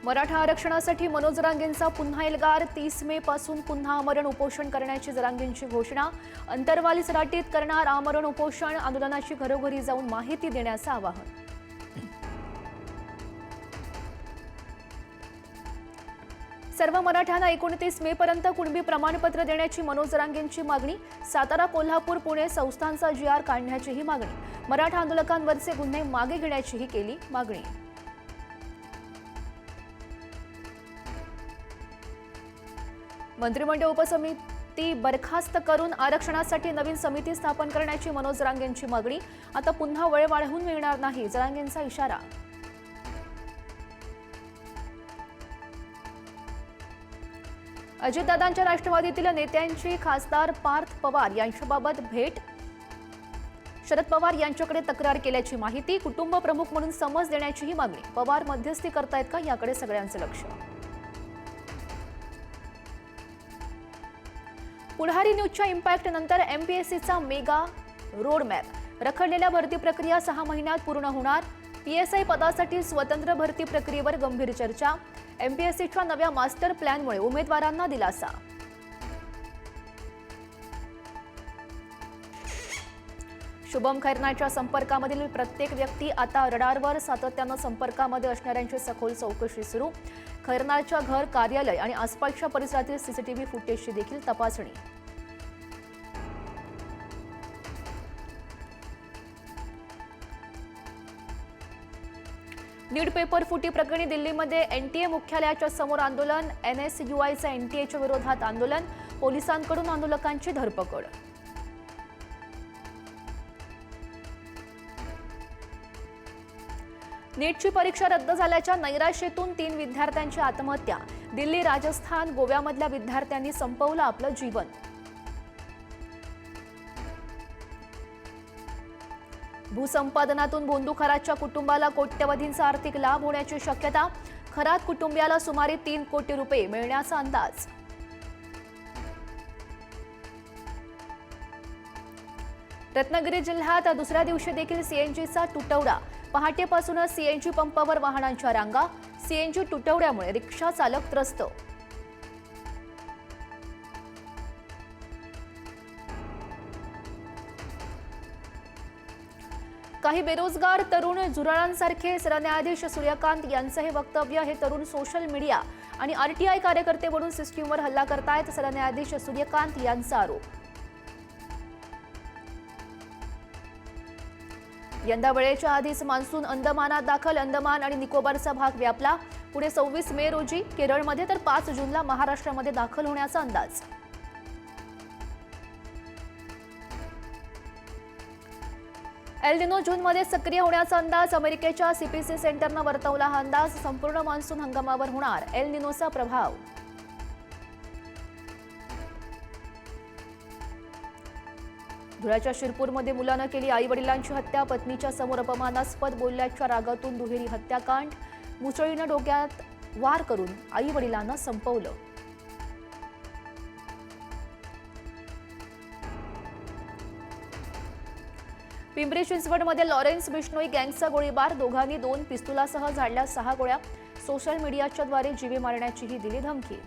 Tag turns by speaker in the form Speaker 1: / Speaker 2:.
Speaker 1: मराठा आरक्षणासाठी मनोज जरांगेंचा पुन्हा एल्गार. 30 मे पासून पुन्हा आमरण उपोषण करण्याची जरांगेंची घोषणा. अंतरवाली सराटीत करणार आमरण उपोषण. आंदोलनाची घरोघरी जाऊन माहिती देण्याचं आवाहन. सर्व मराठ्यांना 29 मे पर्यंत कुणबी प्रमाणपत्र देण्याची मनोज जरांगेंची मागणी. सातारा, कोल्हापूर, पुणे संस्थांचा GR काढण्याचीही मागणी. मराठा आंदोलकांवरचे गुन्हे मागे घेण्याचीही केली मागणी. मंत्रिमंडळ उपसमिती बरखास्त करून आरक्षणासाठी नवीन समिती स्थापन करण्याची मनोज जरांगेंची मागणी. आता पुन्हा वेळ वाढवून मिळणार नाही, जरांगेंचा इशारा. अजितदादांच्या राष्ट्रवादीतील नेत्यांची खासदार पार्थ पवार यांच्याबाबत भेट. शरद पवार यांच्याकडे तक्रार केल्याची माहिती. कुटुंब प्रमुख म्हणून समज देण्याचीही मागणी. पवार मध्यस्थी करतायत का, याकडे सगळ्यांचं लक्ष. पुढारी न्यूजच्या इम्पॅक्ट नंतर MPSCचा मेगा रोडमॅप. रखडलेल्या भरती प्रक्रिया 6 महिन्यात पूर्ण होणार. PSI पदासाठी स्वतंत्र भरती प्रक्रियेवर गंभीर चर्चा. MPSCच्या नव्या मास्टर प्लॅनमुळे उमेदवारांना दिलासा. शुभम खैरनारच्या संपर्कामधील प्रत्येक व्यक्ती आता रडारवर. सातत्यानं संपर्कामध्ये असणाऱ्यांची सखोल चौकशी सुरू. खैरनारच्या घर, कार्यालय आणि आसपासच्या परिसरातील CCTV फुटेजची देखील तपासणी. नीट पेपर फुटी प्रकरणी दिल्लीमध्ये NTA मुख्यालयाच्या समोर आंदोलन. NSUIचं NTAच्या विरोधात आंदोलन. पोलिसांकडून आंदोलकांची धरपकड. नीटची परीक्षा रद्द झाल्याच्या नैराश्यातून 3 विद्यार्थ्यांची आत्महत्या. दिल्ली, राजस्थान, गोव्यामधल्या विद्यार्थ्यांनी संपवलं आपलं जीवन. भूसंपादनातून भोंदू खरातच्या कुटुंबाला कोट्यवधींचा आर्थिक लाभ होण्याची शक्यता. खरात कुटुंबियाला सुमारे 3 कोटी रुपये मिळण्याचा अंदाज. रत्नागिरी जिल्ह्यात दुसऱ्या दिवशी देखील CNGचा तुटवडा. पहाटेपासूनच CNG पंपावर वाहनांच्या रांगा. CNG तुटवड्यामुळे रिक्षा चालक त्रस्त. काही बेरोजगार तरुण झुरळांसारखे. सरन्यायाधीश सूर्यकांत यांचं हे वक्तव्य. हे तरुण सोशल मीडिया आणि RTI कार्यकर्ते म्हणून सिस्टीमवर हल्ला करतायत. सरन्यायाधीश सूर्यकांत यांचा आरोप. यंदा वेळेच्या आधीच मान्सून अंदमानात दाखल. अंदमान आणि निकोबारचा भाग व्यापला. पुढे 26 मे रोजी केरळमध्ये तर 5 जूनला महाराष्ट्रामध्ये दाखल होण्याचा अंदाज. एल निनो जूनमध्ये सक्रिय होण्याचा अंदाज. अमेरिकेच्या CPC सेंटरनं वर्तवला हा अंदाज. संपूर्ण मान्सून हंगामावर होणार एल निनोचा प्रभाव. धुळ्याच्या शिरपूरमध्ये मुलानं केली आई-वडिलांची हत्या. पत्नीच्या समोर अपमानास्पद बोलल्याच्या रागातून दुहेरी हत्याकांड. मुसळीनं डोक्यात वार करून आई-वडिलांना संपवलं. पिंपरी चिंचवडमध्ये लॉरेन्स बिश्नोई गँगचा गोळीबार. दोघांनी 2 पिस्तुलासह झाडल्या 6 गोळ्या. सोशल मीडियाच्या द्वारे जीवे मारण्याचीही दिली धमकी.